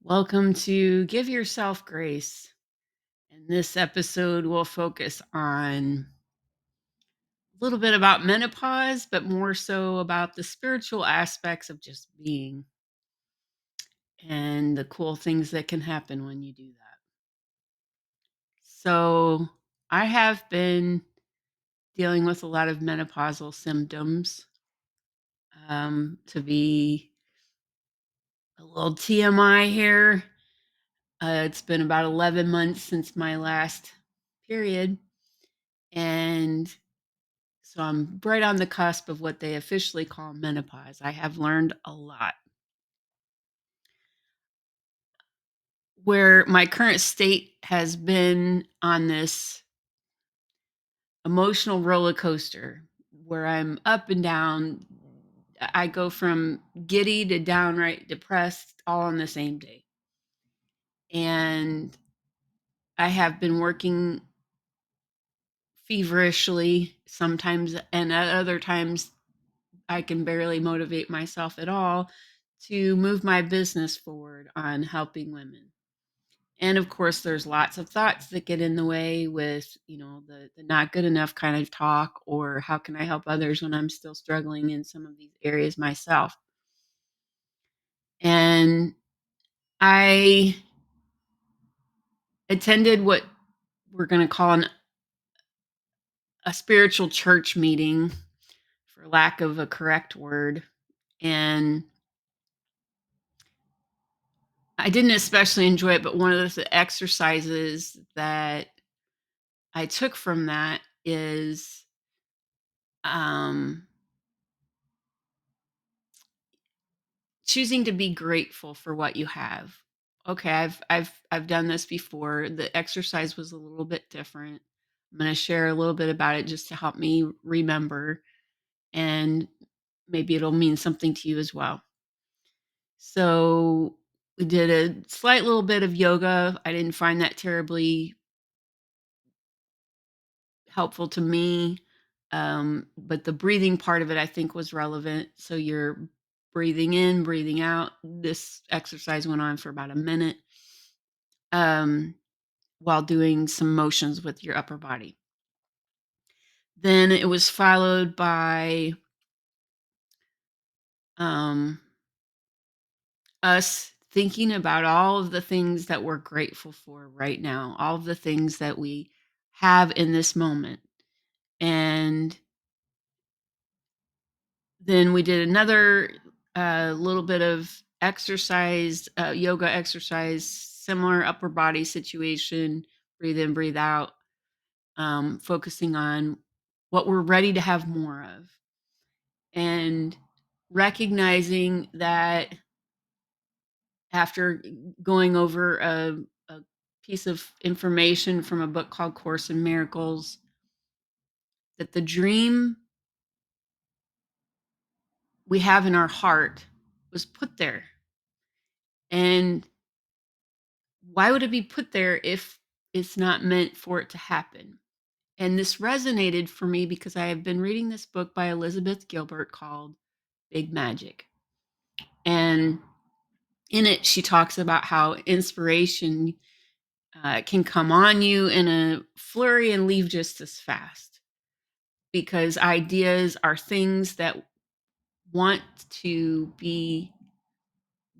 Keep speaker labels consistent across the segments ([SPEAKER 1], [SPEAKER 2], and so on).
[SPEAKER 1] Welcome to Give Yourself Grace. And this episode will focus on a little bit about menopause, but more so about the spiritual aspects of just being and the cool things that can happen when you do that. So, I have been dealing with a lot of menopausal symptoms. To be a little TMI here, it's been about 11 months since my last period. And so I'm right on the cusp of what they officially call menopause. I have learned a lot. Where my current state has been on this emotional roller coaster where I'm up and down. I go from giddy to downright depressed all on the same day. And I have been working feverishly sometimes, and at other times I can barely motivate myself at all to move my business forward on helping women. And of course, there's lots of thoughts that get in the way with, the not good enough kind of talk, or how can I help others when I'm still struggling in some of these areas myself. And I attended what we're going to call a spiritual church meeting, for lack of a correct word. And I didn't especially enjoy it, but one of the exercises that I took from that is um, choosing to be grateful for what you have. Okay, I've done this before. The exercise was a little bit different. I'm going to share a little bit about it just to help me remember, and maybe it'll mean something to you as well. So we did a slight little bit of yoga. I didn't find that terribly helpful to me. But the breathing part of it, I think, was relevant. So you're breathing in, breathing out. This exercise went on for about a minute, um, while doing some motions with your upper body. Then it was followed by um, us thinking about all of the things that we're grateful for right now, all of the things that we have in this moment. And then we did another little bit of exercise, yoga exercise, similar upper body situation, breathe in, breathe out, focusing on what we're ready to have more of. And recognizing that after going over a piece of information from a book called Course in Miracles, that the dream we have in our heart was put there. And why would it be put there if it's not meant for it to happen? And this resonated for me because I have been reading this book by Elizabeth Gilbert called Big Magic. And in it, she talks about how inspiration can come on you in a flurry and leave just as fast, because ideas are things that want to be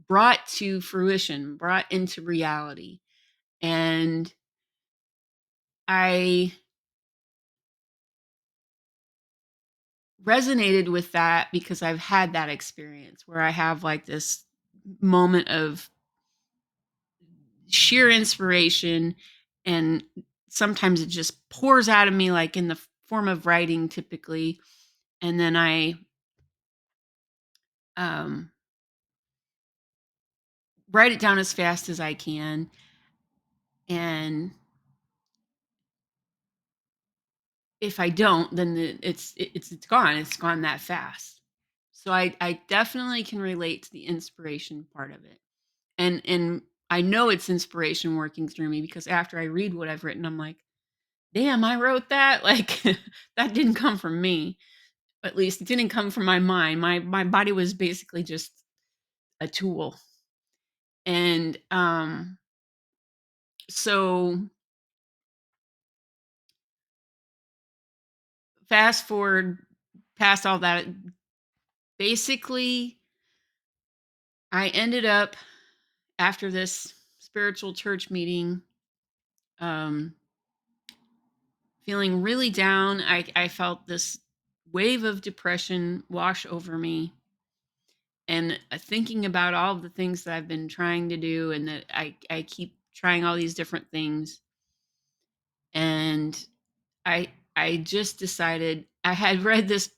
[SPEAKER 1] brought to fruition, brought into reality. And I resonated with that because I've had that experience where I have like this moment of sheer inspiration, and sometimes it just pours out of me, like in the form of writing typically. And then I um, write it down as fast as I can. And if I don't, then it's gone. It's gone that fast. So I definitely can relate to the inspiration part of it. And I know it's inspiration working through me, because after I read what I've written, I'm like, damn, I wrote that. Like that didn't come from me. At least it didn't come from my mind. My body was basically just a tool. And so fast forward past all that, basically, I ended up after this spiritual church meeting, um, feeling really down. I felt this wave of depression wash over me, and thinking about all of the things that I've been trying to do, and that I keep trying all these different things, and I I just decided I had read this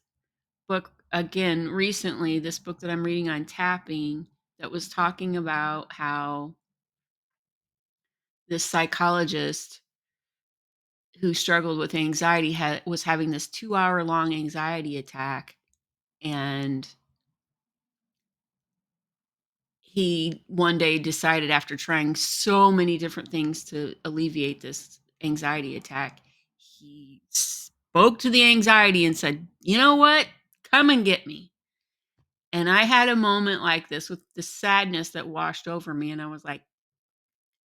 [SPEAKER 1] book again recently, this book that I'm reading on tapping, that was talking about how this psychologist who struggled with anxiety was having this 2-hour long anxiety attack, and he one day decided, after trying so many different things to alleviate this anxiety attack, he spoke to the anxiety and said, "You know what? Come and get me." And I had a moment like this with the sadness that washed over me, and I was like,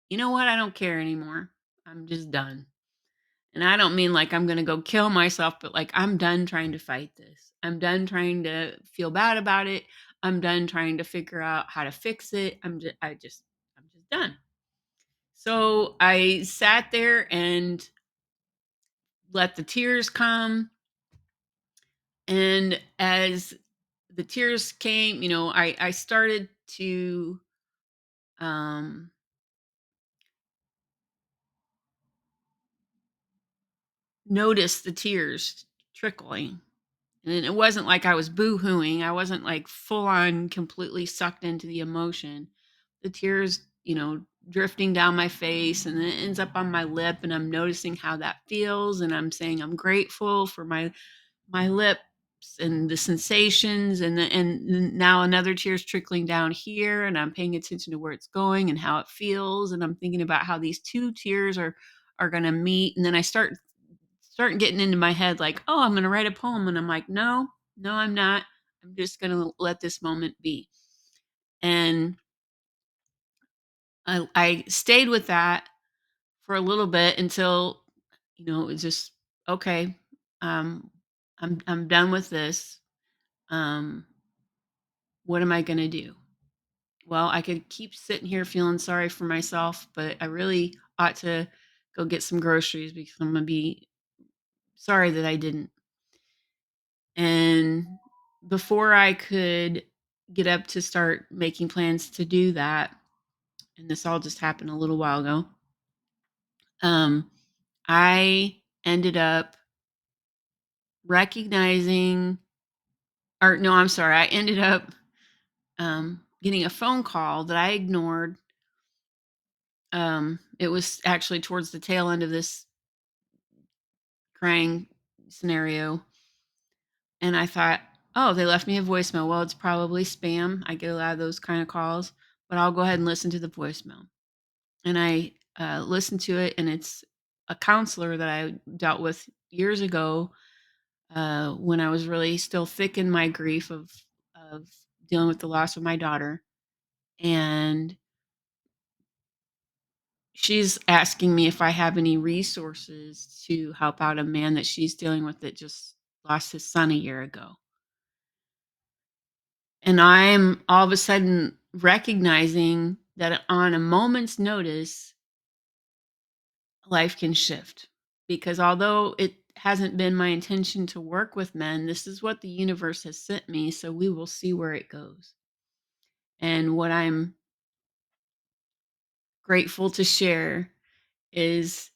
[SPEAKER 1] "You know what? I don't care anymore. I'm just done." And I don't mean like I'm gonna go kill myself, but like I'm done trying to fight this. I'm done trying to feel bad about it. I'm done trying to figure out how to fix it. I'm just done. So I sat there and let the tears come. And as the tears came, I started to um notice the tears trickling. And it wasn't like I was boo-hooing. I wasn't like full on completely sucked into the emotion. The tears, drifting down my face, and then it ends up on my lip, and I'm noticing how that feels, and I'm saying I'm grateful for my lips and the sensations, and now another tear's trickling down here, and I'm paying attention to where it's going and how it feels, and I'm thinking about how these two tears are going to meet. And then I start getting into my head like, "Oh, I'm gonna write a poem," and I'm like, "No, no, I'm not. I'm just gonna let this moment be." And I stayed with that for a little bit until, it was just okay. Um, I'm done with this. Um, what am I gonna do? Well, I could keep sitting here feeling sorry for myself, but I really ought to go get some groceries because I'm gonna be sorry that I didn't. And before I could get up to start making plans to do that, and this all just happened a little while ago, um, I ended up recognizing, or no, I'm sorry, I ended up getting a phone call that I ignored. It was actually towards the tail end of this crying scenario. And I thought, oh, they left me a voicemail. Well, it's probably spam. I get a lot of those kind of calls, but I'll go ahead and listen to the voicemail. And I listened to it, and it's a counselor that I dealt with years ago, when I was really still thick in my grief of dealing with the loss of my daughter. And she's asking me if I have any resources to help out a man that she's dealing with that just lost his son a year ago. And I'm all of a sudden recognizing that on a moment's notice, life can shift. Because although it hasn't been my intention to work with men, this is what the universe has sent me. So we will see where it goes. And what I'm grateful to share is,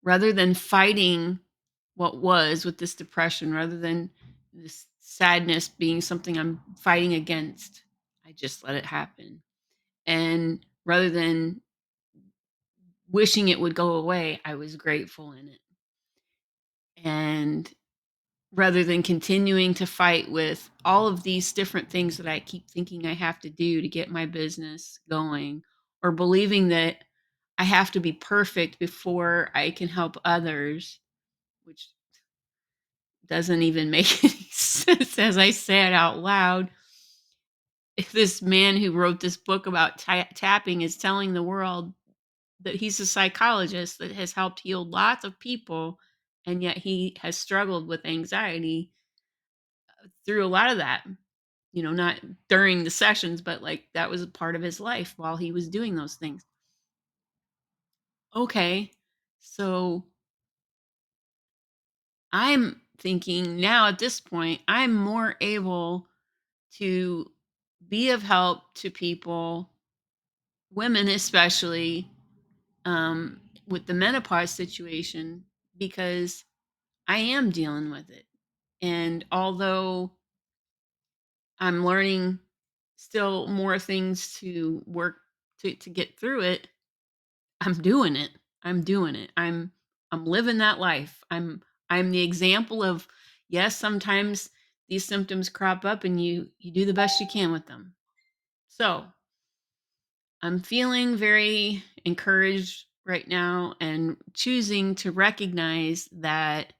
[SPEAKER 1] rather than fighting what was with this depression, rather than this sadness being something I'm fighting against, I just let it happen. And rather than wishing it would go away, I was grateful in it. And rather than continuing to fight with all of these different things that I keep thinking I have to do to get my business going, or believing that I have to be perfect before I can help others, which doesn't even make any sense as I say it out loud. this man who wrote this book about tapping is telling the world that he's a psychologist that has helped heal lots of people, and yet he has struggled with anxiety through a lot of that. Not during the sessions, but like that was a part of his life while he was doing those things. Okay. So I'm thinking now at this point, I'm more able to be of help to people, women especially, with the menopause situation, because I am dealing with it. And although I'm learning still more things to work to get through it, I'm doing it. I'm doing it. I'm living that life. I'm the example of, yes, sometimes these symptoms crop up and you do the best you can with them. So, I'm feeling very encouraged right now and choosing to recognize that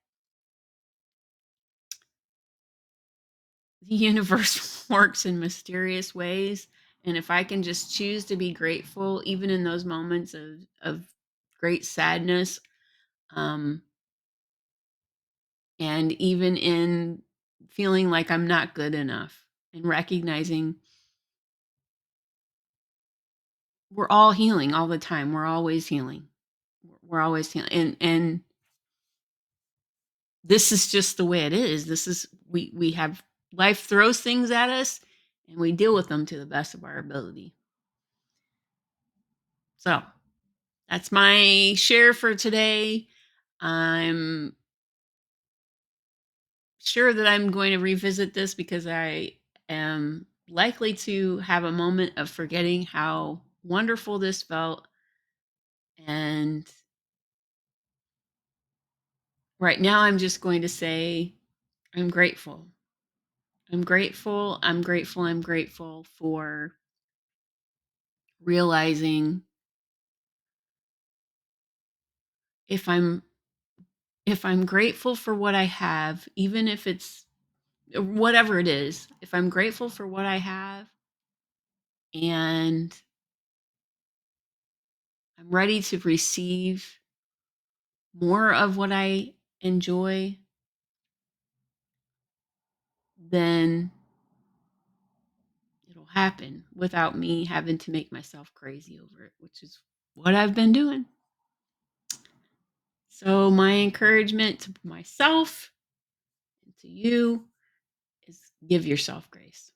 [SPEAKER 1] the universe works in mysterious ways. And if I can just choose to be grateful, even in those moments of great sadness, um, and even in feeling like I'm not good enough, and recognizing we're all healing all the time. We're always healing. We're always healing. And this is just the way it is. This is we have life throws things at us and we deal with them to the best of our ability. So that's my share for today. I'm sure that I'm going to revisit this because I am likely to have a moment of forgetting how wonderful this felt. And right now, I'm just going to say, I'm grateful. I'm grateful. I'm grateful. I'm grateful for realizing if I'm if I'm grateful for what I have, even if it's whatever it is, if I'm grateful for what I have and I'm ready to receive more of what I enjoy, then it'll happen without me having to make myself crazy over it, which is what I've been doing. So, my encouragement to myself and to you is give yourself grace.